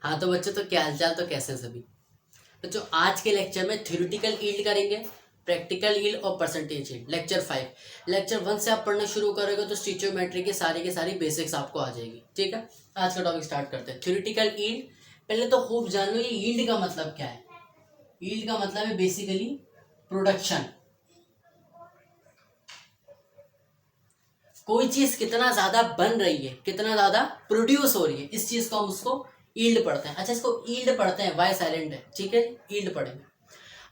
हाँ तो बच्चों, तो क्या हालचाल, तो कैसे हैं सभी बच्चों। आज के लेक्चर में थ्योरेटिकल यील्ड करेंगे, प्रैक्टिकल यील्ड और परसेंटेज यील्ड। लेक्चर 5। लेक्चर 1 से आप पढ़ना शुरू करोगे तो स्टिचोमेट्री की सारी बेसिक्स आपको आ जाएगी। ठीक है, आज का टॉपिक स्टार्ट करते हैं। थ्योरेटिकल यील्ड, पहले तो खूब जान लो ये यील्ड का मतलब क्या है। यील्ड का मतलब है बेसिकली प्रोडक्शन। कोई चीज कितना ज्यादा बन रही है, कितना ज्यादा प्रोड्यूस हो रही है, इस चीज को हम उसको यील्ड पढ़ते हैं। अच्छा, इसको यील्ड पढ़ते हैं, वाई साइलेंट है, ठीक है, यील्ड पढ़ेंगे।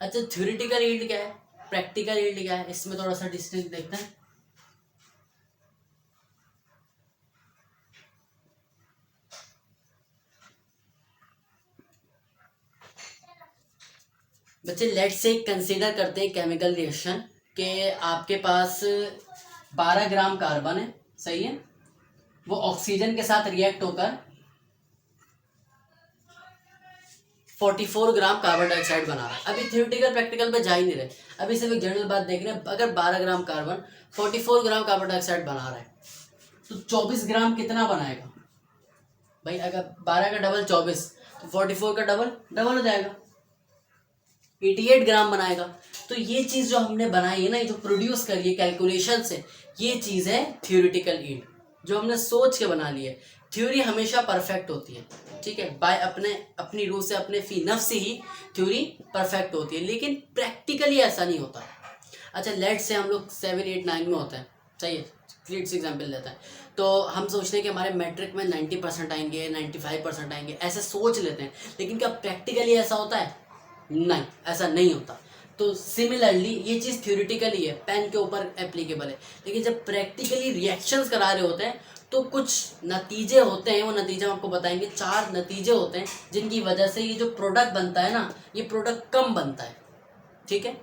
अच्छा, थ्योरेटिकल यील्ड क्या है, प्रैक्टिकल यील्ड क्या है, इसमें थोड़ा सा डिस्टिंक्ट देखते हैं। बच्चे लेट से कंसीडर करते हैं केमिकल रिएक्शन के आपके पास 12 ग्राम कार्बन है, सही है, वो ऑक्सीजन के साथ रिएक्ट होकर 44 ग्राम कार्बन डाइऑक्साइड बना रहा है। अभी थ्योरेटिकल प्रैक्टिकल पे जा ही नहीं रहे, अभी सिर्फ एक जनरल बात देख रहे हैं। अगर 12 gram carbon 44 gram carbon dioxide बना रहा है तो 24 ग्राम कितना बनाएगा भाई? अगर 12 का डबल 24 तो 44 का डबल डबल हो जाएगा, 88 ग्राम बनाएगा। तो ये चीज़ जो हमने बनाई है ना, ये जो प्रोड्यूस करी है कैलकुलेशन से, ये चीज़ है थ्योरेटिकल यील्ड, जो हमने सोच के बना ली है। थ्योरी हमेशा परफेक्ट होती है, ठीक है, बाय अपनी रूह से, अपने फी नफ्स से ही थ्योरी परफेक्ट होती है, लेकिन प्रैक्टिकली ऐसा नहीं होता। अच्छा, लेट से हम लोग 7, 8, 9 में होते हैं, सही है, फ्लीट्स एग्जाम्पल लेते हैं, तो हम सोचते हैं कि हमारे मैट्रिक में 90% आएंगे, 95% आएंगे, ऐसे सोच लेते हैं। लेकिन क्या प्रैक्टिकली ऐसा होता है? नहीं, ऐसा नहीं होता। तो सिमिलरली ये चीज़ थ्योरेटिकली है, पेन के ऊपर एप्लीकेबल है, लेकिन जब प्रैक्टिकली रिएक्शंस करा रहे होते हैं तो कुछ नतीजे होते हैं, वो नतीजे हम आपको बताएंगे। 4 नतीजे होते हैं जिनकी वजह से ये जो प्रोडक्ट बनता है ना, ये प्रोडक्ट कम बनता है, ठीक है।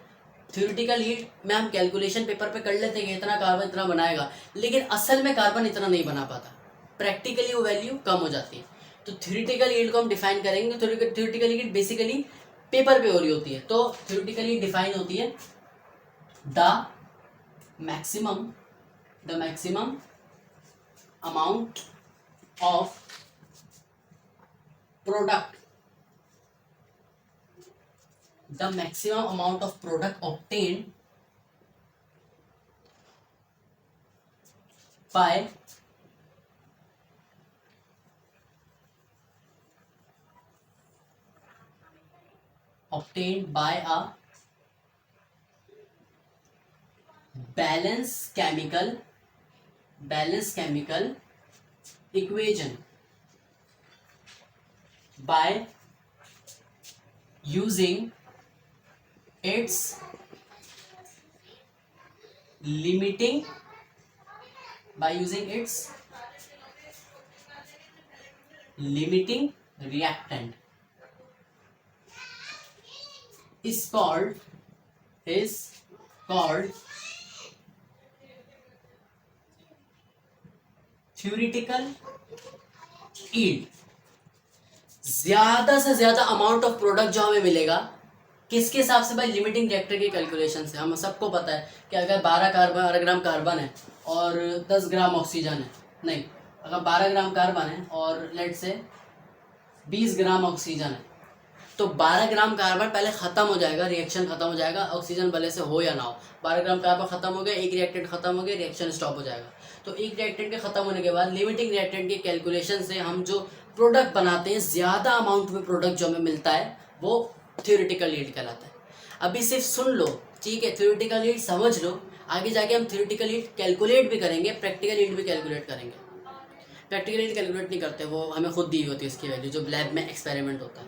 थ्योरेटिकल यील्ड में हम कैलकुलेशन पेपर पे कर लेते हैं कि इतना कार्बन इतना बनाएगा, लेकिन असल में कार्बन इतना नहीं बना पाता, प्रैक्टिकली वो वैल्यू कम हो जाती है। तो थ्योरेटिकल यील्ड को हम डिफाइन करेंगे। थ्योरेटिकल यील्ड बेसिकली पेपर पे हो रही होती है। तो थ्योरेटिकली डिफाइन होती है the maximum amount of product, the maximum amount of product obtained by a balanced chemical equation by using its limiting reactant is called theoretical yield। ज्यादा से ज्यादा अमाउंट ऑफ प्रोडक्ट जो हमें मिलेगा, किसके हिसाब से भाई? लिमिटिंग रिएक्टर के कैलकुलेशन से। हम सबको पता है कि अगर 12 ग्राम कार्बन है और 10 ग्राम ऑक्सीजन है, नहीं, अगर 12 ग्राम कार्बन है और लेट से 20 ग्राम ऑक्सीजन है, तो 12 ग्राम कार्बन पहले ख़त्म हो जाएगा, रिएक्शन ख़त्म हो जाएगा, ऑक्सीजन भले से हो या ना हो। 12 ग्राम कार्बन ख़त्म हो गया, एक रिएक्टेंट ख़त्म हो गया, रिएक्शन स्टॉप हो जाएगा। तो एक रिएक्टेंट के ख़त्म होने के बाद लिमिटिंग रिएक्टेंट के कैलकुलेशन से हम जो प्रोडक्ट बनाते हैं, ज़्यादा अमाउंट में प्रोडक्ट जो हमें मिलता है, वो थ्योरेटिकल यील्ड कहलाता है। अभी सिर्फ सुन लो, ठीक है, थ्योरेटिकल यील्ड समझ लो, आगे जाके हम थ्योरेटिकल यील्ड कैलकुलेट भी करेंगे, प्रैक्टिकल यील्ड भी कैलकुलेट करेंगे। प्रैक्टिकल यील्ड कैलकुलेट नहीं करते, वो हमें खुद दी होती है इसकी वैल्यू, जो लैब में एक्सपेरिमेंट होता है।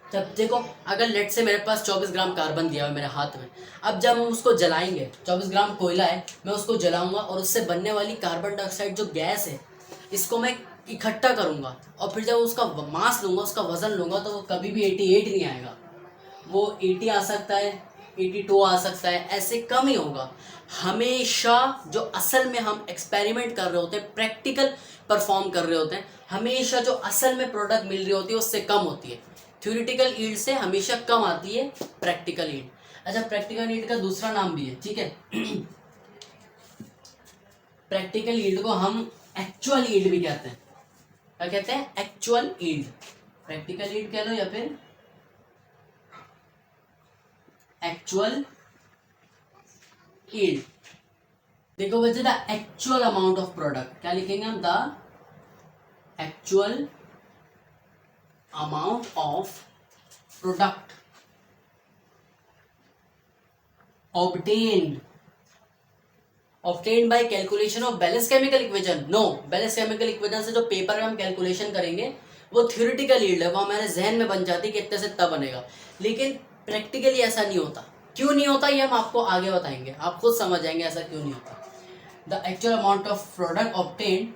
जब देखो, अगर लेट से मेरे पास 24 ग्राम कार्बन दिया हुआ है मेरे हाथ में, अब जब हम उसको जलाएंगे, 24 ग्राम कोयला है, मैं उसको जलाऊंगा और उससे बनने वाली कार्बन डाइऑक्साइड जो गैस है, इसको मैं इकट्ठा करूंगा और फिर जब उसका मास लूंगा, उसका वजन लूंगा, तो वो कभी भी 88 नहीं आएगा, वो 80 आ सकता है, 82 आ सकता है, ऐसे कम ही होगा। हमेशा जो असल में हम एक्सपेरिमेंट कर रहे होते हैं, प्रैक्टिकल परफॉर्म कर रहे होते हैं, हमेशा जो असल में प्रोडक्ट मिल रही होती है उससे कम होती है। थ्योरेटिकल यील्ड से हमेशा कम आती है प्रैक्टिकल यील्ड। अच्छा, प्रैक्टिकल यील्ड का दूसरा नाम भी है, ठीक है। प्रैक्टिकल यील्ड को हम एक्चुअल यील्ड भी कहते हैं। क्या कहते हैं? Actual yield. प्रैक्टिकल हीट कह लो या फिर एक्चुअल हीट। देखो बच्चे, the actual amount of product क्या लिखेंगे हम, the actual amount of product obtained by calculation of balance chemical equation. No, balance chemical equation से जो पेपर में हम कैलकुलेशन करेंगे वो थ्योरेटिकल यील्ड है, वो हमारे जहन में बन जाती है कि इतने से इतना बनेगा, लेकिन प्रैक्टिकली ऐसा नहीं होता। क्यों नहीं होता ये हम आपको आगे बताएंगे, आप खुद समझ जाएंगे ऐसा क्यों नहीं होता। The actual amount of product obtained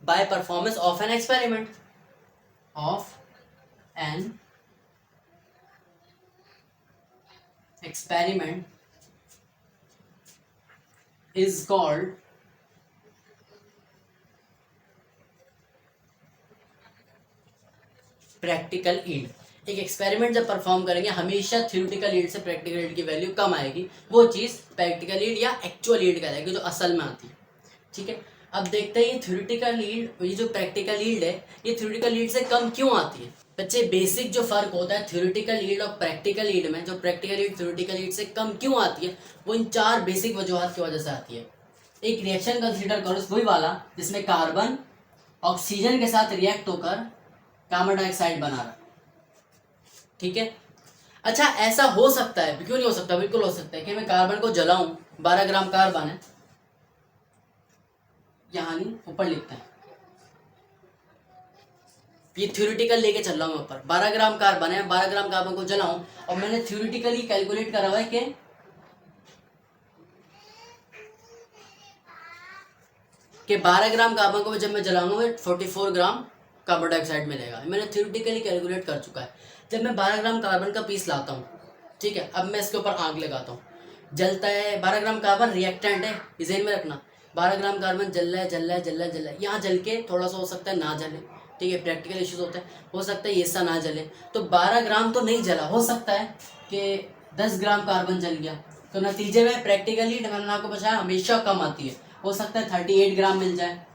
by performance of an experiment is called practical yield. एक एक्सपेरिमेंट जब परफॉर्म करेंगे हमेशा थ्योरेटिकल यील्ड से प्रैक्टिकल यील्ड की वैल्यू कम आएगी, वो चीज़ प्रैक्टिकल यील्ड या एक्चुअल यील्ड कहलाएगी जो असल में आती है। ठीक है, अब देखते हैं ये थ्योरेटिकल यील्ड, ये जो प्रैक्टिकल यील्ड है ये थ्योरेटिकल यील्ड से कम क्यों आती है। बच्चे, बेसिक जो फर्क होता है थ्योरेटिकल यील्ड और प्रैक्टिकल यील्ड में, जो प्रैक्टिकल यील्ड थ्योरेटिकल यील्ड से कम क्यों आती है, वो इन 4 बेसिक वजूहत की वजह से आती है। एक रिएक्शन कंसीडर करो वही वाला जिसमें कार्बन ऑक्सीजन के साथ रिएक्ट होकर कार्बन डाइऑक्साइड बना रहा है। ठीक है, अच्छा ऐसा हो सकता है, क्यों नहीं हो सकता, बिल्कुल हो सकता है कि मैं कार्बन को जलाऊं, 12 ग्राम कार्बन है, यहाँ नहीं ऊपर लिखते हैं, ये थ्योरेटिकल लेके चल रहा हूँ मैं ऊपर, 12 ग्राम कार्बन है, 12 ग्राम कार्बन को जलाऊं और मैंने थ्योरेटिकली कैलकुलेट करा हुआ है कि 12 ग्राम कार्बन को जब मैं जलाऊंगा 44 ग्राम कार्बन डाइऑक्साइड मिलेगा, मैंने थ्योरेटिकली कैलकुलेट कर चुका है। जब मैं 12 ग्राम कार्बन का पीस लाता हूँ, ठीक है, अब मैं इसके ऊपर आग लगाता हूँ, जलता है, 12 ग्राम कार्बन रिएक्टेंट है, इस ध्यान में रखना, 12 ग्राम कार्बन जल रहा है जल रहा है जल रहा है जल रहा है, यहाँ जल के थोड़ा सा हो सकता है ना जले, ठीक है, प्रैक्टिकल इश्यूज होते हैं, हो सकता है ये सा ना जले, तो 12 ग्राम तो नहीं जला, हो सकता है कि 10 ग्राम कार्बन जल गया, तो नतीजे में प्रैक्टिकली मैंने आपको बताया हमेशा कम आती है, हो सकता है 38 ग्राम मिल जाए।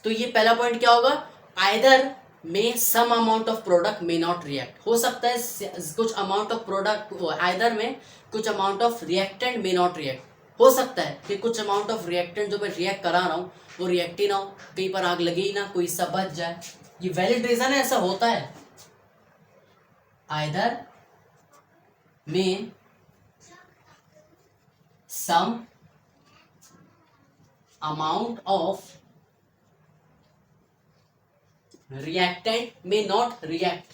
तो ये पहला पॉइंट क्या होगा, आइदर में some amount of product may not react, हो सकता है कुछ अमाउंट ऑफ प्रोडक्ट, आइदर में कुछ amount of reactant may not react, हो सकता है कि कुछ अमाउंट ऑफ रिएक्टेंट जो मैं रिएक्ट करा रहा हूँ वो रिएक्ट ही ना हो, कहीं पर आग लगे ही ना, कोई हिस्सा बच जाए, ये वैलिड रीजन है, ऐसा होता है। आइदर में some amount of reactant may not react,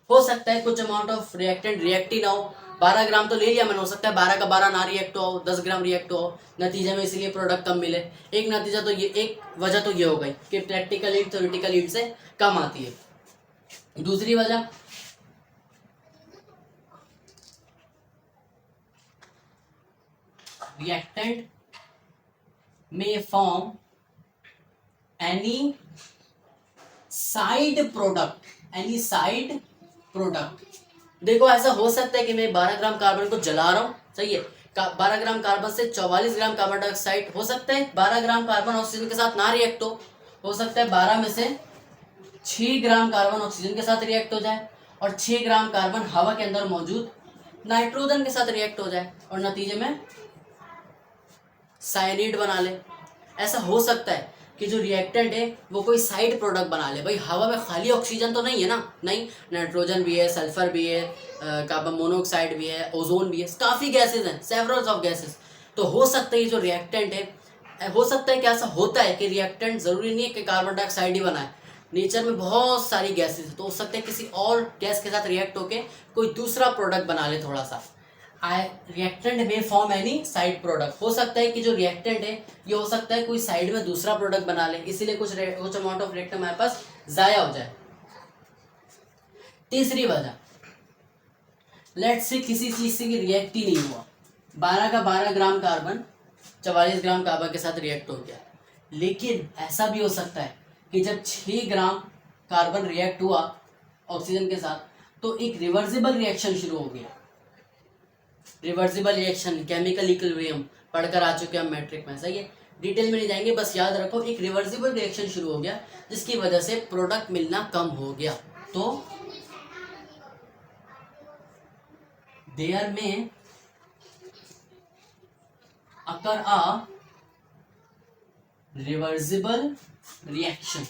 हो सकता है कुछ अमाउंट ऑफ रिएक्टेंट रिएक्ट ही ना हो, 12 ग्राम तो ले लिया मैंने, हो सकता है 12 का 12 ना रिएक्ट हो, 10 ग्राम रिएक्ट हो, नतीजे में इसलिए प्रोडक्ट कम मिले। एक नतीजा तो ये, एक वजह तो ये हो गई कि प्रैक्टिकल हीट थ्योरेटिकल हीट से कम आती है। दूसरी वजह, reactant may form any side product। देखो ऐसा हो सकता है कि मैं 12 ग्राम कार्बन को जला रहा हूँ, सही है, 12 ग्राम कार्बन से 44 ग्राम कार्बन डाइऑक्साइड, हो सकता है 12 ग्राम कार्बन ऑक्सीजन के साथ ना रिएक्ट हो सकता है 12 में से 6 ग्राम कार्बन ऑक्सीजन के साथ रिएक्ट हो जाए और 6 ग्राम कार्बन हवा के अंदर मौजूद नाइट्रोजन के साथ रिएक्ट हो जाए और नतीजे में साइनाइड बना ले। ऐसा हो सकता है कि जो रिएक्टेंट है वो कोई साइड प्रोडक्ट बना ले, भाई हवा में खाली ऑक्सीजन तो नहीं है ना, नहीं, नाइट्रोजन भी है, सल्फर भी है, कार्बन मोनोऑक्साइड भी है, ओजोन भी है, काफ़ी गैसेज हैं, सेवरल्स ऑफ गैसेज। तो हो सकता है ये जो रिएक्टेंट है, हो सकता है कि ऐसा होता है कि रिएक्टेंट ज़रूरी नहीं है कि कार्बन डाइऑक्साइड ही बनाए, नेचर में बहुत सारी गैसेज है, तो हो सकता है किसी और गैस के साथ रिएक्ट होके कोई दूसरा प्रोडक्ट बना ले थोड़ा सा। रिएक्टेंट में फॉर्म एनी साइड प्रोडक्ट, हो सकता है कि जो रिएक्टेंट है ये हो सकता है कोई साइड में दूसरा प्रोडक्ट बना ले, इसीलिए कुछ अमाउंट ऑफ रिएक्टेंट हमारे पास जाया हो जाए। तीसरी वजह, लेट्स से किसी चीज से रिएक्ट ही नहीं हुआ, 12 ग्राम कार्बन 44 ग्राम कार्बन के साथ रिएक्ट हो गया। लेकिन ऐसा भी हो सकता है कि जब 6 ग्राम कार्बन रिएक्ट हुआ ऑक्सीजन के साथ तो एक रिवर्सिबल रिएक्शन शुरू हो गया। रिवर्सिबल रिएक्शन केमिकल इक्विलिब्रियम पढ़कर आ चुके हैं हम मैट्रिक में, सही है, डिटेल में नहीं जाएंगे, बस याद रखो एक रिवर्सिबल रिएक्शन शुरू हो गया जिसकी वजह से प्रोडक्ट मिलना कम हो गया। तो देयर में अकर अ रिवर्सिबल रिएक्शन,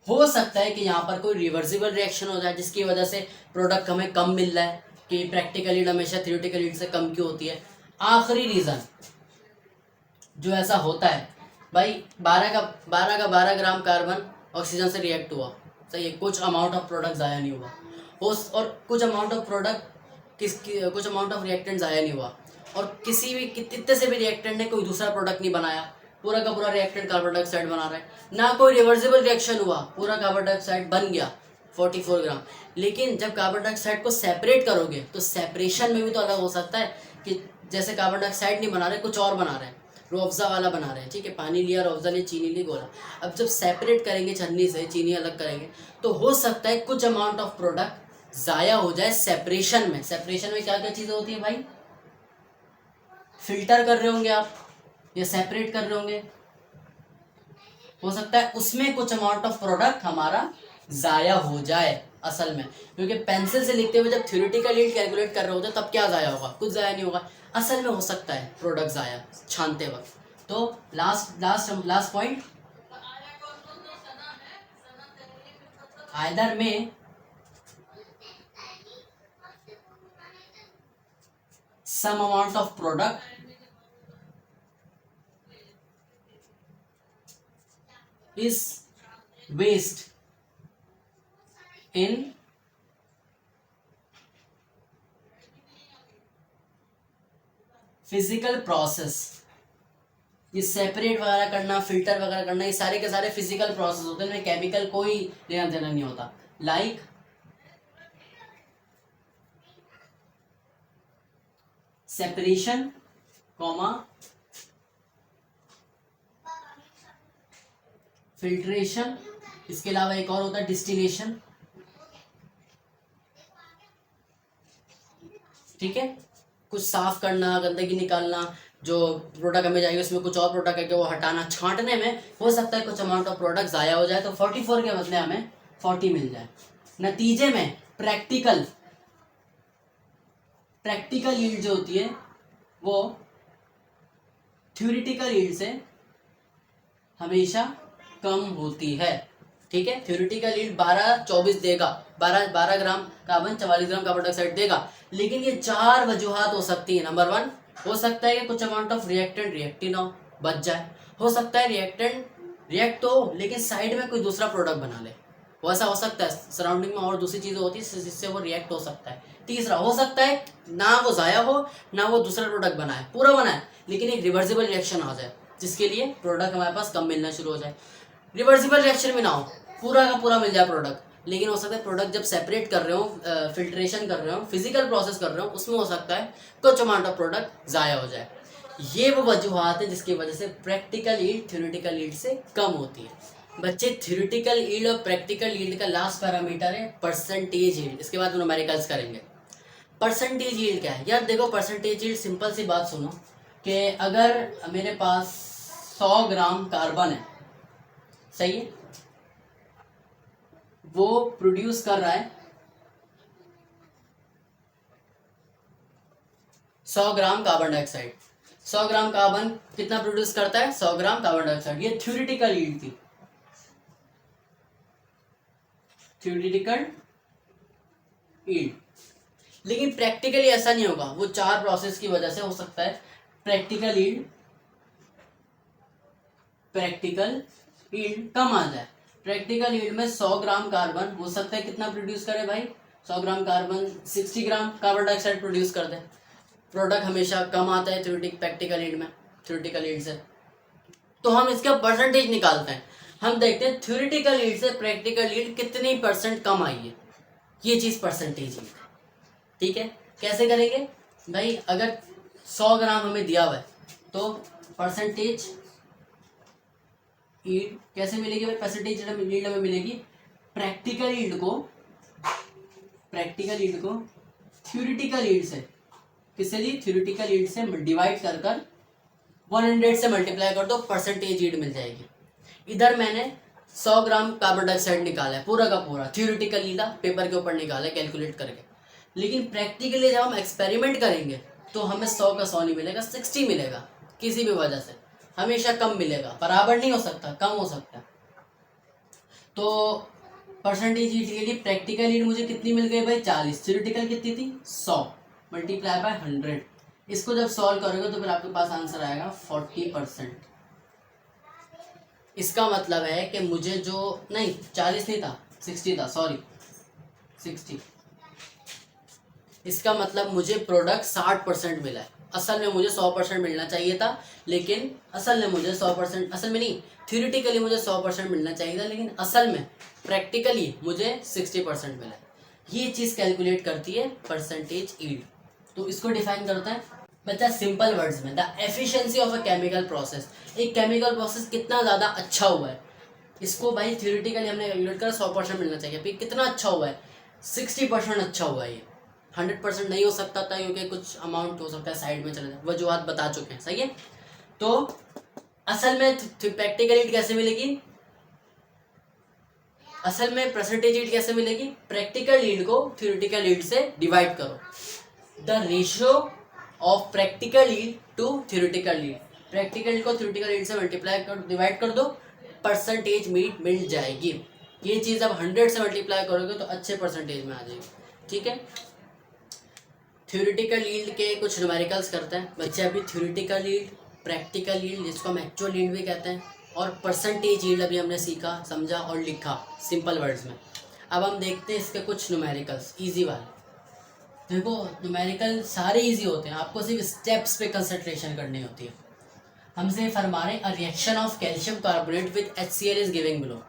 हो सकता है कि यहाँ पर कोई रिवर्सिबल रिएक्शन हो जाए जिसकी वजह से प्रोडक्ट हमें कम मिल रहा है, कि प्रैक्टिकल हीट हमेशा थ्योरेटिकल हीट से कम क्यों होती है। आखिरी रीजन जो ऐसा होता है भाई, 12 ग्राम कार्बन ऑक्सीजन से रिएक्ट हुआ, सही है, कुछ अमाउंट ऑफ प्रोडक्ट ज़ाया नहीं हुआ और कुछ अमाउंट ऑफ कुछ अमाउंट ऑफ रिएक्टेंट ज़ाया नहीं हुआ, और किसी भी कितने से भी रिएक्टेंट ने कोई दूसरा प्रोडक्ट नहीं बनाया, पूरा का पूरा रिएक्टेंट कार्बन डाइऑक्साइड बना रहा है, ना कोई रिवर्सिबल रिएक्शन हुआ, पूरा कार्बन डाइऑक्साइड बन गया 44 ग्राम। लेकिन जब कार्बन डाइऑक्साइड को सेपरेट करोगे तो सेपरेशन में भी तो अलग हो सकता है, कि जैसे कार्बन डाइऑक्साइड नहीं बना रहे, कुछ और बना रहे हैं, रूअफ़ज़ा वाला बना रहे हैं, ठीक है, पानी लिया, रूअफ़ज़ा लिया, चीनी ली, घोला। अब जब सेपरेट करेंगे छन्नी से, चीनी अलग करेंगे, तो हो सकता है कुछ अमाउंट ऑफ प्रोडक्ट ज़ाया हो जाए सेपरेशन में। सेपरेशन में क्या क्या चीज़ें होती है भाई, फिल्टर कर रहे होंगे आप या सेपरेट कर रहे होंगे, हो सकता है उसमें कुछ अमाउंट ऑफ प्रोडक्ट हमारा ज़ाया हो जाए असल में, क्योंकि पेंसिल से लिखते हुए जब थ्योरेटिकल यील्ड कैलकुलेट कर रहे होते तब क्या ज़ाया होगा, कुछ ज़ाया नहीं होगा, असल में हो सकता है प्रोडक्ट ज़ाया छानते वक्त। तो लास्ट पॉइंट, आइदर में some amount of product is waste in physical process. ये सेपरेट वगैरह करना, फिल्टर वगैरह करना, ये सारे के सारे फिजिकल प्रोसेस होते हैं, केमिकल कोई लेना देना नहीं होता। लाइक सेपरेशन कॉमा फिल्ट्रेशन, इसके अलावा एक और होता है डिस्टिलेशन, ठीक है, कुछ साफ करना, गंदगी निकालना, जो प्रोडक्ट हमें जाएगी उसमें कुछ और प्रोडक्ट है कि वो हटाना, छांटने में हो सकता है कुछ अमाउंट ऑफ प्रोडक्ट ज़ाया हो जाए, तो 44 के बदले हमें 40 मिल जाए। नतीजे में प्रैक्टिकल यील्ड जो होती है वो थ्योरेटिकल यील्ड से हमेशा कम होती है, ठीक है। थ्योरेटिकल यील्ड 12-24 देगा, 12 gram carbon 44 gram carbon dioxide देगा, लेकिन ये 4 वजूहात हो सकती है। नंबर 1, हो सकता है कि कुछ अमाउंट ऑफ रिएक्टेंट रिएक्ट ही ना हो, बच जाए, हो सकता है रिएक्टेंट रिएक्ट हो लेकिन साइड में कोई दूसरा प्रोडक्ट बना ले, वैसा हो सकता है, सराउंडिंग में और दूसरी चीज़ें होती है जिससे वो रिएक्ट हो सकता है। तीसरा, हो सकता है ना वो ज़ाया हो ना वो दूसरा प्रोडक्ट बनाए, पूरा बनाए, लेकिन एक रिवर्सिबल रिएक्शन आ जाए जिसके लिए प्रोडक्ट हमारे पास कम मिलना शुरू हो जाए। रिवर्सिबल रिएक्शन भी ना हो, पूरा का पूरा मिल जाए प्रोडक्ट, लेकिन हो सकता है प्रोडक्ट जब सेपरेट कर रहे हो, फिल्ट्रेशन कर रहे हो, फिजिकल प्रोसेस कर रहे हो, उसमें हो सकता है कुछ अमाउंट ऑफ प्रोडक्ट ज़ाया हो जाए। ये वो वजूहात है जिसकी वजह से प्रैक्टिकल यील्ड थ्योरेटिकल यील्ड से कम होती है। बच्चे, थ्योरेटिकल यील्ड और प्रैक्टिकल यील्ड का लास्ट पैरामीटर है परसेंटेज यील्ड, इसके बाद न्यूमेरिकल्स करेंगे। परसेंटेज यील्ड क्या है यार, देखो परसेंटेज यील्ड सिंपल सी बात सुनो, कि अगर मेरे पास 100 ग्राम कार्बन है, सही है, वो प्रोड्यूस कर रहा है 100 gram carbon dioxide. 100 gram carbon कितना प्रोड्यूस करता है, 100 ग्राम कार्बन डाइऑक्साइड। ये थ्योरेटिकल यील्ड थी, थ्योरेटिकल यील्ड। लेकिन प्रैक्टिकली ऐसा नहीं होगा, वो 4 प्रोसेस की वजह से हो सकता है प्रैक्टिकल यील्ड कम आ जाए। प्रैक्टिकल यील्ड में 100 ग्राम कार्बन हो सकता है कितना प्रोड्यूस करे भाई, 100 gram carbon 60 gram carbon dioxide produce कर दे। प्रोडक्ट हमेशा कम आता है प्रैक्टिकल यील्ड में, थ्योरेटिकल यील्ड से। तो हम इसका परसेंटेज निकालते हैं, हम देखते हैं थ्योरेटिकल यील्ड से प्रैक्टिकल यील्ड कितनी % कम आई है, ये चीज़ परसेंटेज है, ठीक है। कैसे करेंगे, भाई अगर 100 ग्राम हमें दिया हुआ है तो परसेंटेज ईल्ड कैसे मिलेगी भाई? परसेंटेज ईल्ड हमें मिलेगी प्रैक्टिकल ईल्ड को थ्योरेटिकल ईल्ड से, किससे दी? थ्योरेटिकल ईल्ड से डिवाइड कर कर 100 से मल्टीप्लाई कर दो, परसेंटेज ईल्ड मिल जाएगी। इधर मैंने 100 ग्राम कार्बन डाइऑक्साइड निकाला है पूरा का पूरा, थ्योरेटिकली था, पेपर के ऊपर निकाला है कैलकुलेट करके। लेकिन प्रैक्टिकली जब हम एक्सपेरिमेंट करेंगे तो हमें 100 का 100 नहीं मिलेगा, 60 मिलेगा। किसी भी वजह से हमेशा कम मिलेगा, बराबर नहीं हो सकता, कम हो सकता है। तो परसेंटेज ईल्ड के लिए प्रैक्टिकल ईल्ड मुझे कितनी मिल गई भाई? 40। थ्योरेटिकल कितनी थी? 100 मल्टीप्लाई बाय 100। इसको जब सॉल्व करोगे तो फिर आपके पास आंसर आएगा 40%। इसका मतलब है कि मुझे जो नहीं 40 नहीं था, 60 था, सॉरी 60। इसका मतलब मुझे प्रोडक्ट 60% मिला है। असल में मुझे 100% मिलना चाहिए था, लेकिन असल में मुझे 100%, असल में नहीं, थ्योरेटिकली मुझे 100% मिलना चाहिए था, लेकिन असल में प्रैक्टिकली मुझे 60% मिला है। ये चीज़ कैलकुलेट करती है परसेंटेज ईल्ड। तो इसको डिफाइन करता है बच्चा सिंपल वर्ड्स में, the efficiency of a chemical process. एक केमिकल प्रोसेस कितना ज़्यादा अच्छा हुआ है, इसको भाई थ्योरेटिकली हमने कैलकुलेट करा 100% मिलना चाहिए, फिर कितना अच्छा हुआ है? 60% अच्छा हुआ है। ये 100% नहीं हो सकता था क्योंकि कुछ अमाउंट हो सकता है साइड में चले जाए, वजूहत बता चुके हैं, सही है। तो असल में प्रैक्टिकल ईल्ड कैसे मिलेगी? असल में परसेंटेज ईल्ड कैसे मिलेगी? प्रैक्टिकल ईल्ड को थ्योरेटिकल ईल्ड से डिवाइड करो, the ratio of practical yield to theoretical yield. Practical yield को थ्योरेटिकल ईल्ड से मल्टीप्लाई कर डिवाइड कर दो, परसेंटेज मीट मिल जाएगी। ये चीज़ अब 100 से मल्टीप्लाई करोगे तो अच्छे परसेंटेज में आ जाएगी, ठीक है। थ्योरेटिकल यील्ड के कुछ न्यूमेरिकल्स करते हैं बच्चे अभी। थ्योरेटिकल यील्ड, प्रैक्टिकल यील्ड जिसको हम एक्चुअल यील्ड भी कहते हैं, और परसेंटेज यील्ड अभी हमने सीखा, समझा और लिखा सिंपल वर्ड्स में। अब हम देखते हैं इसके कुछ न्यूमेरिकल्स इजी वाले। देखो न्यूमेरिकल सारे इजी होते हैं, आपको सिर्फ स्टेप्स पे कंसंट्रेशन करनी होती है। हमसे फरमा रहे a reaction of calcium carbonate with HCl is giving below.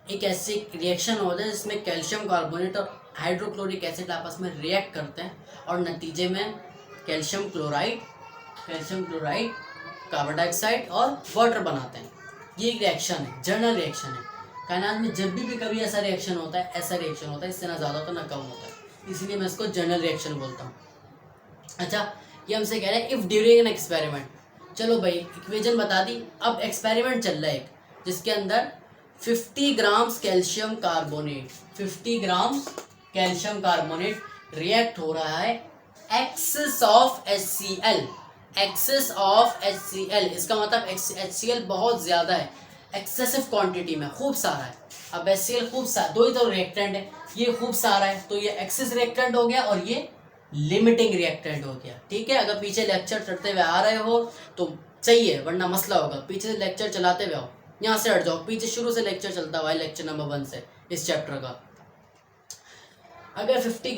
एक ऐसी रिएक्शन होता है जिसमें कैल्शियम कार्बोनेट और हाइड्रोक्लोरिक एसिड आपस में रिएक्ट करते हैं और नतीजे में कैल्शियम क्लोराइड कार्बन डाइऑक्साइड और वाटर बनाते हैं। ये एक रिएक्शन है, जनरल रिएक्शन है। कायनात में जब भी कभी ऐसा रिएक्शन होता है, इससे ना ज़्यादा होता है ना कम होता है, इसलिए मैं इसको जनरल रिएक्शन बोलता हूँ। अच्छा, ये हमसे कह रहे हैं इफ़ ड्यूरिंग एन एक्सपेरिमेंट। चलो भाई इक्वेशन बता दी, अब एक्सपेरिमेंट चल रहा है एक, जिसके अंदर 50 grams calcium carbonate, 50 grams calcium carbonate react हो रहा है excess of HCl, excess of HCl। इसका मतलब HCl बहुत ज़्यादा है, एक्सेसिव क्वांटिटी में, खूब सारा है। अब HCl खूब सारा, दो ही तो रिएक्टेंट है, ये खूब सारा है तो ये एक्सेस रिएक्टेंट हो गया और ये लिमिटिंग रिएक्टेंट हो गया, ठीक है। अगर पीछे लेक्चर चढ़ते हुए आ रहे हो तो सही है, वरना मसला होगा। पीछे से लेक्चर चलाते हुए आओ, यहाँ से हट जाओ, पीछे शुरू से लेक्चर चलता हुआ है, लेक्चर नंबर 1 से इस चैप्टर का। अगर 50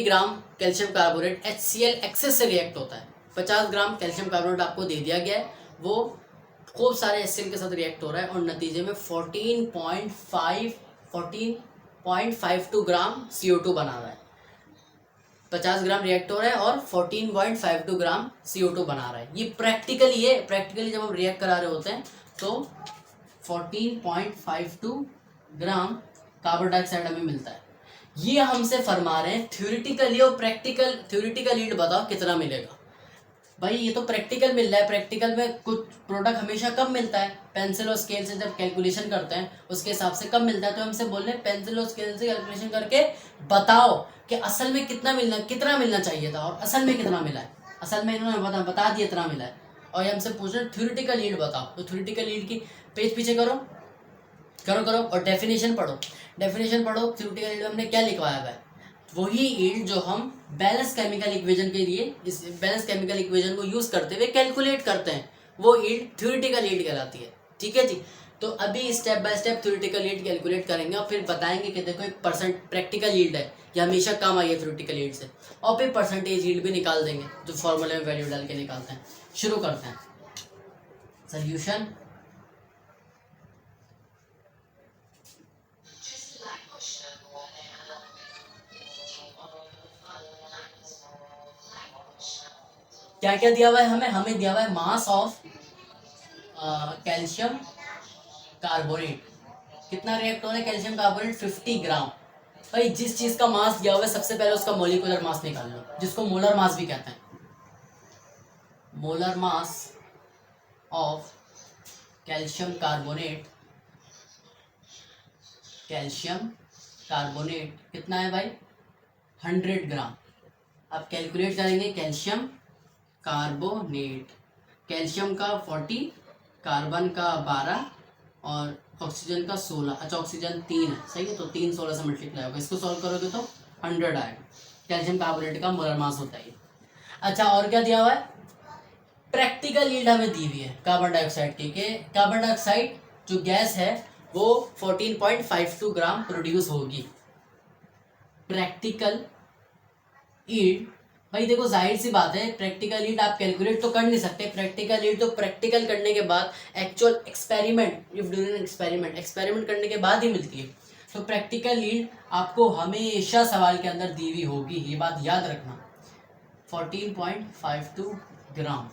gram calcium carbonate HCl excess से रिएक्ट होता है, 50 ग्राम कैल्शियम कार्बोनेट आपको दे दिया गया है, वो खूब सारे HCl के साथ रिएक्ट हो रहा है और नतीजे में 14.52 ग्राम CO2 बना रहा है। 50 ग्राम रिएक्ट हो रहा है और 14.52 ग्राम CO2 बना रहा है। ये प्रैक्टिकली जब हम रिएक्ट करा रहे होते हैं तो 14.52 ग्राम कार्बन डाइऑक्साइड हमें मिलता है। ये हमसे फरमा रहे हैं थ्योरेटिकली और थ्योरेटिकल यील्ड बताओ कितना मिलेगा। भाई ये तो प्रैक्टिकल मिल रहा है, प्रैक्टिकल में कुछ प्रोडक्ट हमेशा कम मिलता है, पेंसिल और स्केल से जब कैलकुलेशन करते हैं उसके हिसाब से कम मिलता है। तो हमसे बोल रहे हैं पेंसिल और स्केल से कैलकुलेशन करके बताओ कि असल में कितना मिलना चाहिए था और असल में कितना मिला है। असल में इन्होंने बता दिया इतना मिला है, और ये हमसे पूछ रहे हैं थ्योरेटिकल यील्ड बताओ। तो थ्योरेटिकल यील्ड की पेज पीछे करो और डेफिनेशन पढ़ो। थ्योरेटिकल यील्ड में हमने क्या लिखवाया है, वही यील्ड जो हम बैलेंस केमिकल इक्वेशन के लिए इस बैलेंस केमिकल इक्वेशन को यूज करते हुए कैलकुलेट करते हैं, वो यील्ड थ्योरेटिकल यील्ड कहलाती है, ठीक है जी। तो अभी step by step theoretical yield calculate करेंगे और फिर बताएंगे कि देखो एक प्रैक्टिकल यील्ड है, ये हमेशा कम आई है थ्योरेटिकल यील्ड से, और फिर परसेंटेज यील्ड भी निकाल देंगे जो फॉर्मूले में वैल्यू डाल के निकालते हैं। शुरू करते हैं सोल्यूशन। क्या क्या दिया हुआ है हमें? हमें दिया हुआ है मास ऑफ कैल्शियम कार्बोनेट। कितना रिएक्ट हो रहा है कैल्शियम कार्बोनेट? 50 ग्राम। भाई जिस चीज का मास दिया हुआ है सबसे पहले उसका मोलिकुलर मास निकाल लो, जिसको मोलर मास भी कहते हैं। Molar mass of calcium carbonate, calcium carbonate कितना है भाई? 100 ग्राम। अब कैलकुलेट करेंगे कैल्शियम कार्बोनेट, कैल्शियम का 40, कार्बन का 12 और ऑक्सीजन का 16। अच्छा ऑक्सीजन 3 है, सही है, तो 3 16 से मल्टीप्लाई होगा। इसको सॉल्व करोगे तो 100 आएगा। कैल्शियम कार्बोनेट का मोलर मास होता है। अच्छा और क्या दिया हुआ है? प्रैक्टिकल यील्ड हमें दी हुई है कार्बन डाइऑक्साइड की, कि कार्बन डाइऑक्साइड जो गैस है वो 14.52 ग्राम प्रोड्यूस होगी। प्रैक्टिकल यील्ड, भाई देखो जाहिर सी बात है प्रैक्टिकल यील्ड आप कैलकुलेट तो कर नहीं सकते। प्रैक्टिकल यील्ड तो प्रैक्टिकल करने के बाद, actual experiment, if during experiment करने के बाद ही मिलती है। तो प्रैक्टिकल यील्ड आपको हमेशा सवाल के अंदर दी हुई होगी, ये बात याद रखना, 14.52 ग्राम।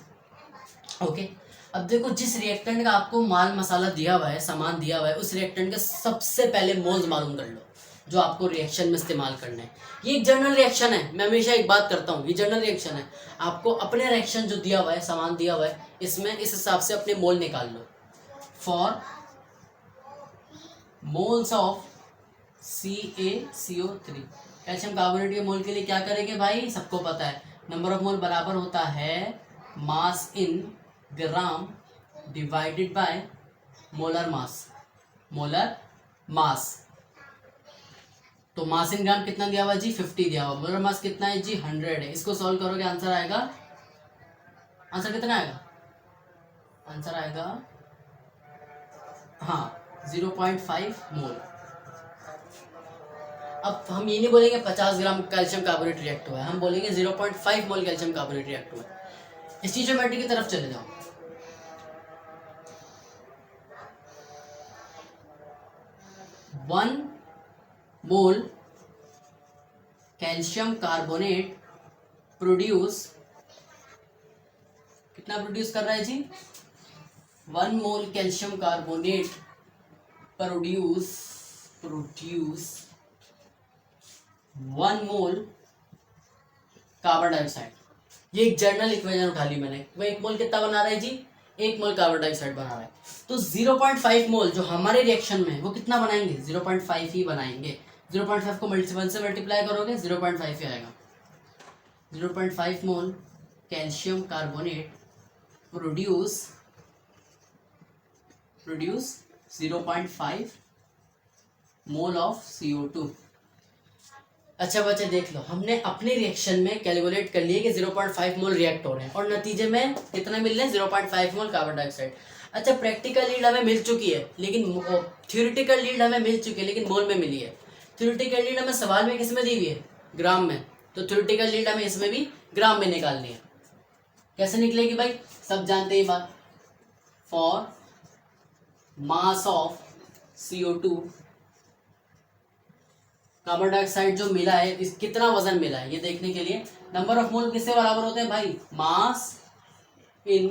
ओके अब देखो जिस रिएक्टेंट का आपको माल मसाला दिया हुआ है, सामान दिया हुआ है, उस रिएक्टेंट के सबसे पहले मोल्स मालूम कर लो जो आपको रिएक्शन में इस्तेमाल करना है। ये एक जनरल रिएक्शन है, मैं हमेशा एक बात करता हूँ, ये जनरल रिएक्शन है। आपको अपने रिएक्शन जो दिया हुआ है, सामान दिया हुआ है, इसमें इस हिसाब से अपने मोल निकाल लो। For moles of CaCO3, calcium carbonate के मोल के लिए क्या करेंगे भाई? सबको पता है नंबर ऑफ मोल बराबर होता है mass in gram divided by molar mass. Molar mass, तो मास इन ग्राम कितना दिया हुआ जी? 50 दिया हुआ। मोलर मास कितना है जी? 100 है। इसको सॉल्व करोगे आंसर आएगा, आंसर कितना आएगा? आंसर आएगा हाँ 0.5 मोल। अब हम ये नहीं बोलेंगे 50 ग्राम कैल्शियम कार्बोनेट रिएक्ट हुआ है, हम बोलेंगे 0.5 मोल कैल्शियम कार्बोनेट रिएक्ट हुआ है। स्टीचियोमेट्री की तरफ चले जाओ। 1 मोल कैल्शियम कार्बोनेट प्रोड्यूस, कितना प्रोड्यूस कर रहा है जी? 1 mole calcium carbonate produce 1 mole carbon dioxide. ये एक जर्नल इक्वेशन उठा ली मैंने। वो 1 मोल कितना बना रहा है जी? 1 मोल कार्बन डाइऑक्साइड बना रहा है। तो 0.5 मोल जो हमारे रिएक्शन में है वो कितना बनाएंगे? 0.5 ही बनाएंगे। 0.5 को 1 से मल्टीप्लाई करोगे 0.5 ही आएगा। 0.5 mole calcium carbonate produce 0.5 mole of CO2। अच्छा बच्चे देख लो, हमने अपने रिएक्शन में कैलकुलेट कर लिए कि 0.5 मोल रिएक्ट हो रहे हैं और नतीजे में कितना मिल रहे हैं? 0.5 मोल कार्बन डाइऑक्साइड। अच्छा प्रैक्टिकल यील्ड हमें मिल चुकी है, लेकिन थ्योरेटिकल यील्ड हमें मिल चुकी है लेकिन मोल में मिली है। थ्योरेटिकल यील्ड हमें सवाल में किस में दी हुई है? ग्राम में। तो थ्योरेटिकल यील्ड हमें इसमें भी ग्राम में निकालनी है। कैसे निकलेगी भाई? सब जानते हैं बात। For mass of CO2, carbon dioxide जो मिला है इस कितना वजन मिला है ये देखने के लिए नंबर ऑफ मोल किससे बराबर होते हैं भाई? Mass in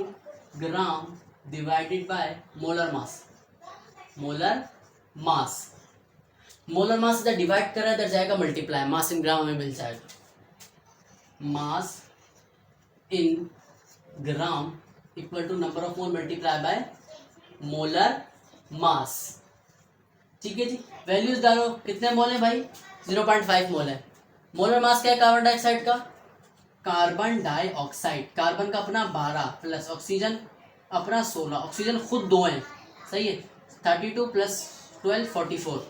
gram divided by molar mass. Molar mass, molar mass इधर डिवाइड कर रहा है, इधर जाएगा मल्टीप्लाई, मास इन ग्राम हमें मिल जाएगा। Mass in gram equal to number of mole multiply by molar mass. ठीक है जी, वैल्यूज डालो। कितने मोल है भाई? 0.5 मोल है। मोलर मास क्या है कार्बन डाइऑक्साइड का? कार्बन डाइऑक्साइड, कार्बन का अपना 12 प्लस ऑक्सीजन अपना 16, ऑक्सीजन खुद 2 है, सही है, 32 प्लस 12 44,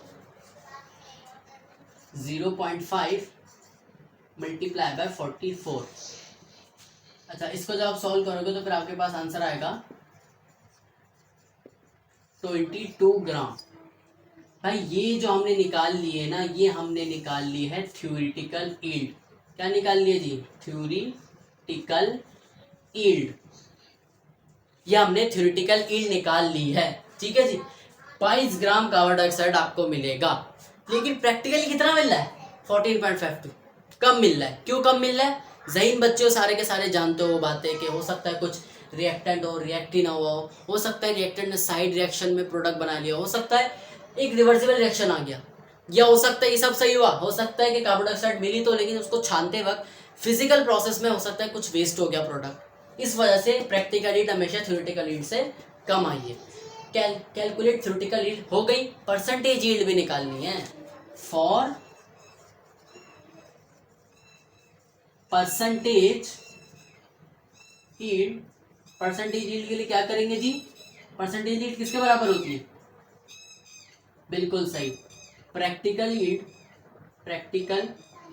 0.5 मल्टीप्लाई बाय 44। अच्छा इसको जब आप सॉल्व करोगे तो फिर आपके पास आंसर आएगा 22 ग्राम। भाई ये जो हमने निकाल ली है ना, ये हमने निकाल ली है थ्योरेटिकल यील्ड। क्या निकाल लिया जी? Theoretical yield. ये हमने थ्योरेटिकल यील्ड निकाल ली है, ठीक है जी। 22 ग्राम कार्बन डाइऑक्साइड आपको मिलेगा, लेकिन प्रैक्टिकली कितना मिल रहा है? 14.52। कम मिल रहा है। क्यों कम मिल रहा है? जहीन बच्चे हो सारे के सारे जानते हो वो बातें कि हो सकता है कुछ रिएक्टेंट हो, रिएक्ट ही ना हुआ हो सकता है रिएक्टेंट ने साइड रिएक्शन में प्रोडक्ट बना लिया, हो सकता है एक रिवर्सिबल रिएक्शन आ गया, या हो सकता है ये सब सही हुआ, हो सकता है कि कार्बन डाइऑक्साइड मिली तो लेकिन उसको छानते वक्त फिजिकल प्रोसेस में हो सकता है कुछ वेस्ट हो गया प्रोडक्ट। इस वजह से प्रैक्टिकल ईड हमेशा थ्योरेटिकल ईड से कम आई है। कैलकुलेट थ्योरेटिकल ईड हो गई, परसेंटेज ईल्ड भी निकालनी है। For percentage yield, percentage yield के लिए क्या करेंगे जी, परसेंटेज ईल्ड किसके बराबर होती है, बिल्कुल सही, practical yield, practical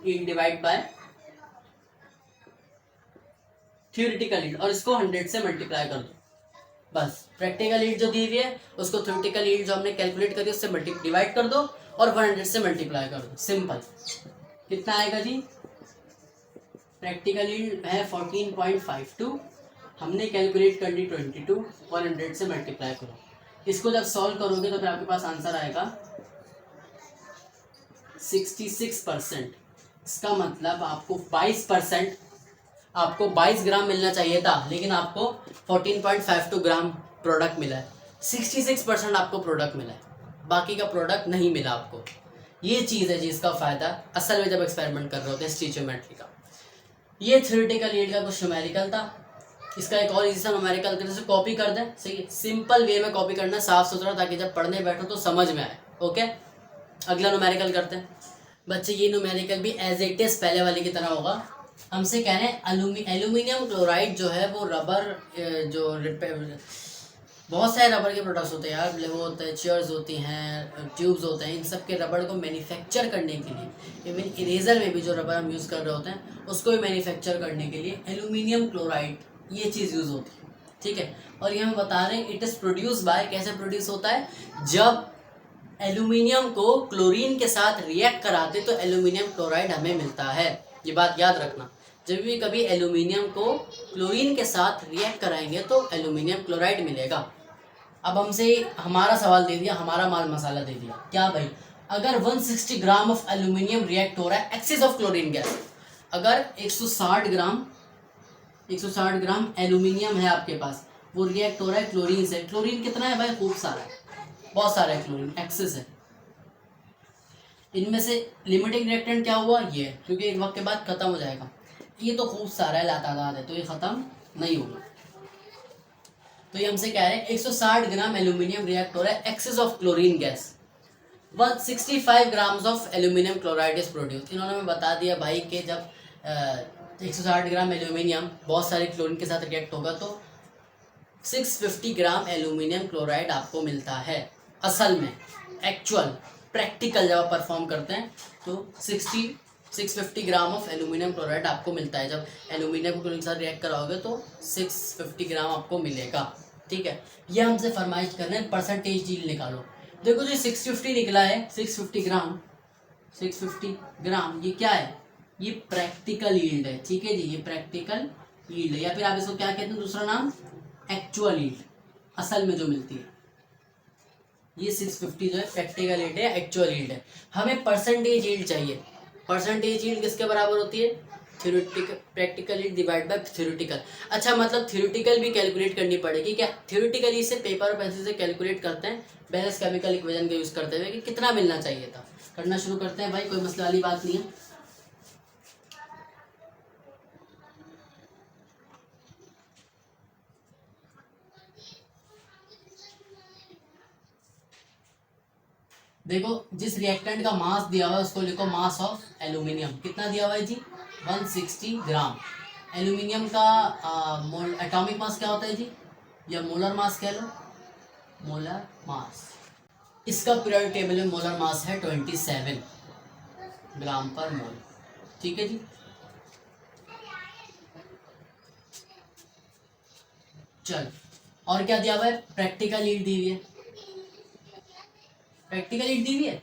yield divide by theoretical yield, और इसको 100 से मल्टीप्लाई कर दो बस। प्रैक्टिकल ईल्ड जो दी हुई है उसको थ्योरेटिकल ईल्ड जो हमने कैलकुलेट करी उससे डिवाइड कर दो और 100 से मल्टीप्लाई कर दो, सिंपल। कितना आएगा जी, प्रैक्टिकल ईल्ड है 14.52, हमने कैलकुलेट कर ली 22, 100 से मल्टीप्लाई करो। इसको जब सॉल्व करोगे तो फिर आपके पास आंसर आएगा 66%। इसका मतलब आपको 22%, आपको 22 ग्राम मिलना चाहिए था लेकिन आपको 14.52 ग्राम प्रोडक्ट मिला है। 66% आपको प्रोडक्ट मिला है, बाकी का प्रोडक्ट नहीं मिला आपको। ये चीज़ है जिसका फ़ायदा असल में जब एक्सपेरिमेंट कर रहे होते हैं स्टीचियोमेट्री का। ये थ्योरेटिकल ईल्ड का कुछ न्यूमेरिकल था। इसका एक और इजी सा न्यूमेरिकल करने से कॉपी कर दें, सही है, सिंपल वे में कॉपी करना, साफ सुथरा, ताकि जब पढ़ने बैठो तो समझ में आए। ओके, अगला न्यूमेरिकल करते हैं बच्चे। ये न्यूमेरिकल भी एज इट इज पहले वाले की तरह होगा। हमसे कह रहे हैं एल्यूमिनियम क्लोराइड जो है वो रबर, जो बहुत सारे रबर के प्रोडक्ट्स होते हैं यार, वो होते हैं, चेयर्स होती हैं, ट्यूब्स होते हैं, इन सब के रबर को मैन्युफैक्चर करने के लिए, इवन इरेजर में भी जो रबर हम यूज़ कर रहे होते हैं उसको भी मैन्युफैक्चर करने के लिए एल्यूमिनियम क्लोराइड ये चीज़ यूज़ होती है, ठीक है। और ये हम बता रहे हैं इट इज़ प्रोड्यूस बाय, कैसे प्रोड्यूस होता है, जब एल्यूमिनियम को क्लोरीन के साथ रिएक्ट कराते तो एल्यूमिनियम क्लोराइड हमें मिलता है। ये बात याद रखना, जब भी कभी एल्यूमिनियम को क्लोरीन के साथ रिएक्ट कराएंगे तो एल्यूमिनियम क्लोराइड मिलेगा। अब हमसे हमारा सवाल दे दिया, हमारा माल मसाला दे दिया, क्या भाई, अगर 160 ग्राम ऑफ एल्यूमिनियम रिएक्ट हो रहा है एक्सेस ऑफ क्लोरीन गैस, अगर 160 ग्राम एल्यूमिनियम है आपके पास, वो रिएक्ट हो रहा है क्लोरीन से, क्लोरीन कितना है भाई, खूब सारा है, बहुत सारा है, क्लोरीन एक्सेस है। इनमें से लिमिटिंग रिएक्टेंट क्या हुआ, ये, क्योंकि एक वक्त के बाद खत्म हो जाएगा, ये तो खूब सारा है, लातादाद है, तो ये खत्म नहीं होगा। तो ये हमसे कह रहे हैं 160 ग्राम एल्यूमिनियम रिएक्ट हो रहा है excess of chlorine gas, 165 grams of aluminium chloride is produce. इन्होंने हमें बता दिया भाई कि जब 160 ग्राम एल्यूमिनियम बहुत सारे क्लोरीन के साथ रिएक्ट होगा तो 650 ग्राम एल्यूमिनियम क्लोराइड आपको मिलता है। असल में एक्चुअल प्रैक्टिकल जब आप परफॉर्म करते हैं तो 650 ग्राम ऑफ एल्यूमिनियम क्लोराइड आपको मिलता है। जब एल्यूमिनियम को क्लोरीन के साथ रिएक्ट कराओगे तो 650 ग्राम आपको मिलेगा, ठीक है। ये हमसे फरमाइश कर रहे हैं परसेंटेज यील्ड निकालो। देखो जो 650 निकला है, 650 ग्राम ये क्या है, ये प्रैक्टिकल यील्ड है, ठीक है जी, ये प्रैक्टिकल यील्ड है, या फिर आप इसको क्या कहते हैं दूसरा नाम, एक्चुअल यील्ड, असल में जो मिलती है। ये 650 जो है प्रैक्टिकल यील्ड है, एक्चुअल यील्ड है। हमें परसेंटेज यील्ड चाहिए। परसेंटेज यील्ड किसके बराबर होती है, theoretical, practical yield divide by theoretical. अच्छा, मतलब थ्योरेटिकल भी कैलकुलेट करनी पड़ेगी क्या, थ्योरेटिकली से पेपर और पेंसिल से कैलकुलेट करते हैं बैलेंस केमिकल इक्वेशन का यूज़ करते हुए कि कितना मिलना चाहिए था। करना शुरू करते हैं भाई, कोई मसला वाली बात नहीं है। देखो जिस रिएक्टेंट का मास दिया हुआ है उसको लिखो मास ऑफ एल्यूमिनियम, कितना दिया हुआ है जी, 160 ग्राम। एल्यूमिनियम का एटॉमिक मास क्या होता है जी, या मोलर मास कह लो, मोलर मास। इसका पीरियोडिक टेबल में मोलर मास है 27 ग्राम पर मोल, ठीक है जी। चल, और क्या दिया हुआ है, प्रैक्टिकल यील्ड दी हुई है, प्रैक्टिकल यील्ड दी हुई है,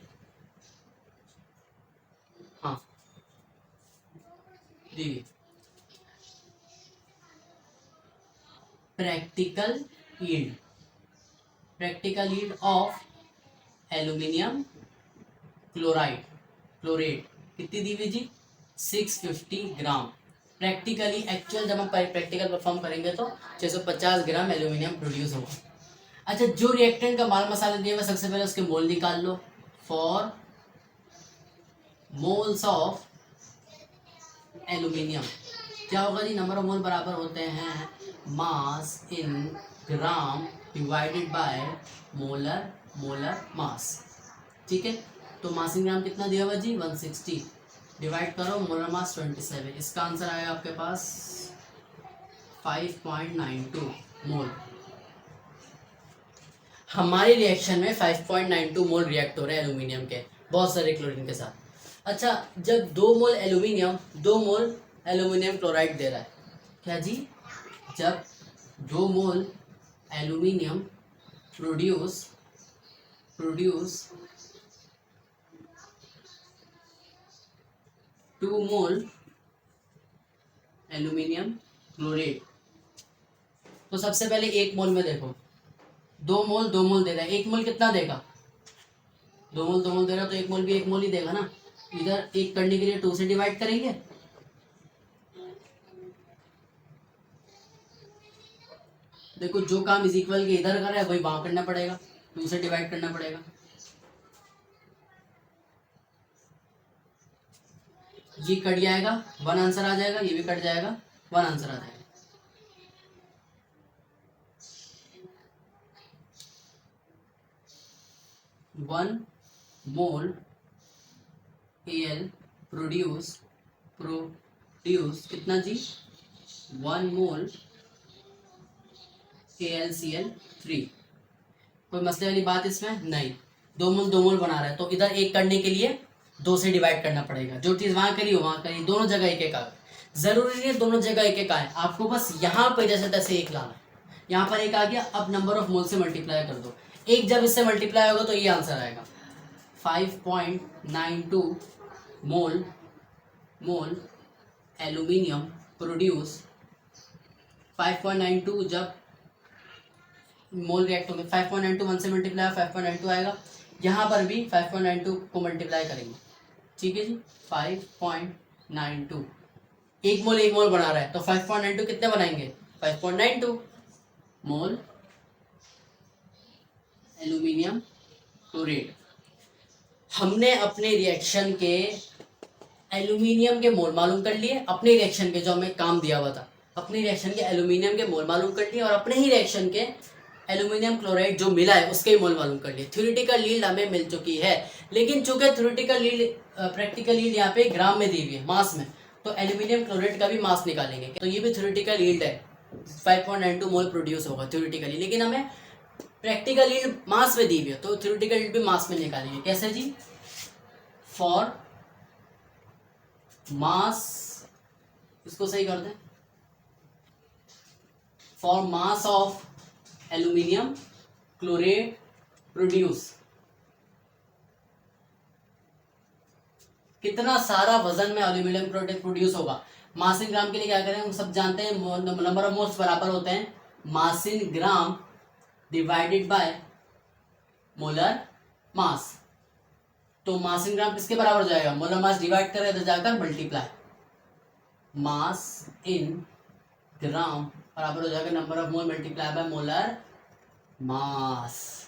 हाँ दी हुई, practical yield of aluminium chloride कितनी दी हुई जी, 650 ग्राम। प्रैक्टिकली एक्चुअल जब हम प्रैक्टिकल परफॉर्म करेंगे तो 650 ग्राम एल्यूमिनियम प्रोड्यूस होगा। अच्छा, जो रिएक्टेंट का माल मसाला दिया हुआ सबसे पहले उसके मोल निकाल लो। फॉर मोल्स ऑफ एल्यूमिनियम क्या होगा जी, नंबर ऑफ मोल बराबर होते हैं mass in gram divided by molar mass. ठीक है, तो मास इन ग्राम कितना दिया हुआ जी 160, डिवाइड करो मोलर मास 27, इसका आंसर आएगा आपके पास 5.92 मोल। हमारे रिएक्शन में 5.92 मोल रिएक्ट हो रहे हैं एल्यूमिनियम के बहुत सारे क्लोरीन के साथ। अच्छा, जब 2 मोल एल्यूमिनियम क्लोराइड दे रहा है, क्या जी, जब 2 मोल एल्यूमिनियम प्रोड्यूस 2 मोल एल्यूमिनियम क्लोरेट, तो सबसे पहले 1 मोल में देखो 2 मोल दे रहा है, 1 मोल कितना देगा, 2 मोल दे रहा है तो 1 मोल भी 1 मोल ही देगा ना। इधर 1 करने के लिए 2 से डिवाइड करेंगे, देखो जो काम इज इक्वल के इधर कर रहा है वही वहां करना पड़ेगा, 2 से डिवाइड करना पड़ेगा। ये कट जाएगा 1 आंसर आ जाएगा, ये भी कट जाएगा 1 आंसर आ जाएगा। 1 मोल एल प्रोड्यूस कितना जी, 1 मोल AlCl3। कोई मसले वाली बात इसमें नहीं, 2 मोल बना रहा है तो इधर 1 करने के लिए 2 से डिवाइड करना पड़ेगा, जो चीज़ वहां करी हो वहां करी, दोनों जगह 1 आ। जरूरी नहीं है दोनों जगह 1 आए, आपको बस यहाँ पे जैसे तैसे 1 लाना है। यहाँ पर 1 आ गया, अब नंबर ऑफ मोल से मल्टीप्लाई कर दो, 1 जब इससे मल्टीप्लाई होगा तो ये आंसर आएगा 5.92 मोल एल्यूमिनियम प्रोड्यूस। 5.92 जब मोल रिएक्ट होंगे, 5.92 1 से मल्टीप्लाई 5.92 आएगा, यहाँ पर भी 5.92 को मल्टीप्लाई करेंगे। ठीक है जी, 5.92 1 मोल बना रहा है तो 5.92 कितने बनाएंगे, 5.92 मोल एल्यूमिनियम क्लोरेट। हमने अपने रिएक्शन के एल्यूमिनियम के मोल मालूम कर लिए, अपने रिएक्शन के जो हमें काम दिया हुआ था, अपने रिएक्शन के एल्यूमिनियम के मोल मालूम कर लिए, और अपने ही रिएक्शन के एल्यूमिनियम क्लोराइड जो मिला है उसके मोल मालूम कर लिए। थ्योरेटिकल यील्ड हमें मिल चुकी है, लेकिन चूंकि थ्योरेटिकल यील्ड प्रैक्टिकल यील्ड यहाँ पे ग्राम में दी हुई है मास में, तो एल्यूमिनियम क्लोराइड का भी मास निकालेंगे, तो ये भी थ्योरेटिकल यील्ड है, 5.92 मोल प्रोड्यूस होगा थ्योरेटिकली, लेकिन हमें प्रैक्टिकल यील्ड मास में दी हुई है तो थ्योरेटिकल यील्ड भी मास में निकालेंगे। कैसे जी, फॉर मास, इसको सही कर दें, for mass of aluminium chlorate produce, कितना सारा वजन में एल्यूमिनियम क्लोराइड प्रोड्यूस होगा। मास इन ग्राम के लिए क्या करें, हम सब जानते हैं नंबर ऑफ मोल्स बराबर होते हैं mass in gram divided by molar mass. तो मास इन ग्राम किसके बराबर हो जाएगा, मोलर मास डिवाइड करें तो जाकर मल्टीप्लाई, मास इन ग्राम बराबर हो जाएगा number of mole multiply by molar mass.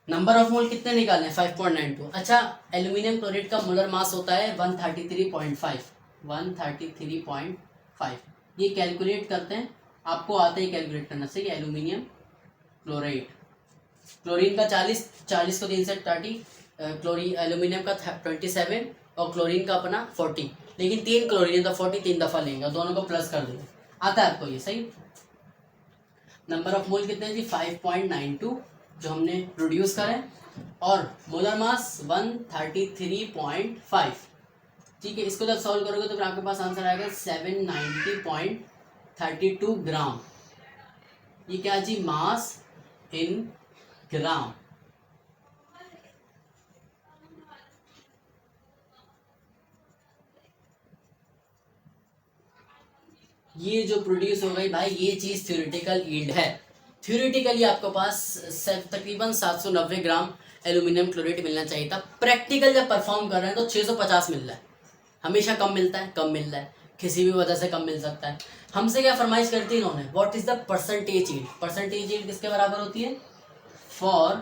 Number of मोल कितने निकालने, 5.92। अच्छा, एल्यूमिनियम क्लोराइड का मोलर मास होता है 133.5। ये कैलकुलेट करते हैं, आपको आता है कैलकुलेट करना, सही है। एल्यूमिनियम क्लोराइड, क्लोरीन का 40 को 3 से 30, एल्यूमिनियम का 27 और क्लोरीन का अपना 40, लेकिन 3 क्लोरीन तो 40 3 दफा लेंगे और दोनों को प्लस कर देंगे, आता है आपको ये, सही। नंबर ऑफ मोल कितने जी 5.92 जो हमने प्रोड्यूस करें, और मोलर मास 133.5। ठीक है, इसको जब सॉल्व करोगे तो फिर आपके पास आंसर आएगा 790.32 ग्राम। ये क्या जी, मास इन ग्राम। ये जो प्रोड्यूस हो गई भाई, ये चीज थ्योरेटिकल यील्ड है। थ्योरेटिकली आपके पास तकरीबन 790 ग्राम एल्यूमिनियम क्लोराइड मिलना चाहिए था। प्रैक्टिकल जब परफॉर्म कर रहे हैं तो 650 मिल रहा है, हमेशा कम मिलता है, किसी भी वजह से कम मिल सकता है। हमसे क्या फरमाइश करती है इन्होंने, what is the percentage yield. Percentage yield किसके बराबर होती है, for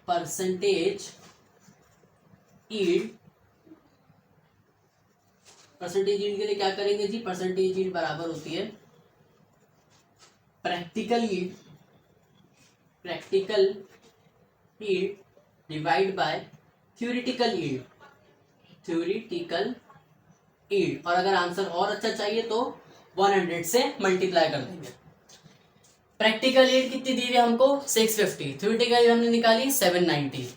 percentage yield. Percentage yield के लिए क्या करेंगे जी, परसेंटेज यील्ड बराबर होती है practical yield, practical yield divide by theoretical yield, theoretical yield. और अगर आंसर और अच्छा चाहिए तो 100 से मल्टीप्लाई कर देंगे। प्रैक्टिकल यील्ड कितनी दी हुई हमको 650, थ्योरेटिकल यील्ड हमने निकाली 790।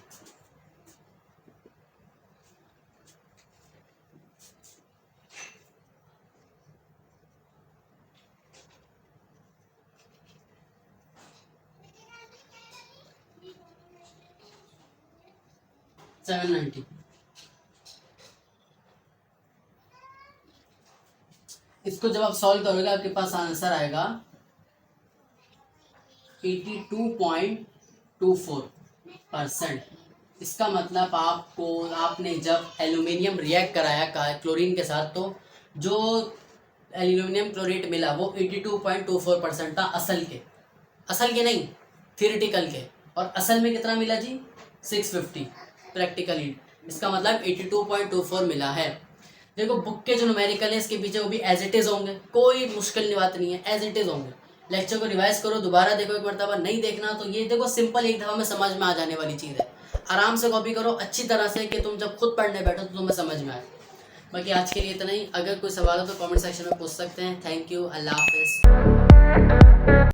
इसको जब आप सॉल्व करोगे आपके पास आंसर आएगा 82.24%। इसका मतलब आपने जब एल्यूमिनियम रिएक्ट कराया क्लोरीन के साथ तो जो एल्यूमिनियम क्लोरेट मिला वो 82.24% था असल के नहीं, थियोरेटिकल के। और असल में कितना मिला जी 650 प्रैक्टिकल यील्ड। इसका मतलब 82.24 मिला है। देखो बुक के जो न्यूमेरिकल है इसके पीछे वो भी एज इट इज़ होंगे, कोई मुश्किल बात नहीं है, एज इट इज़ होंगे। लेक्चर को रिवाइज करो, दोबारा देखो एक मरतबा, नहीं देखना तो ये देखो सिंपल एक दफ़ा में समझ में आ जाने वाली चीज़ है। आराम से कॉपी करो अच्छी तरह से कि तुम जब खुद पढ़ने बैठो तो तुम्हें समझ में आए। बाकी आज के लिए इतना ही। अगर कोई सवाल हो तो कमेंट सेक्शन में पूछ सकते हैं। थैंक यू, अल्लाह हाफिज़।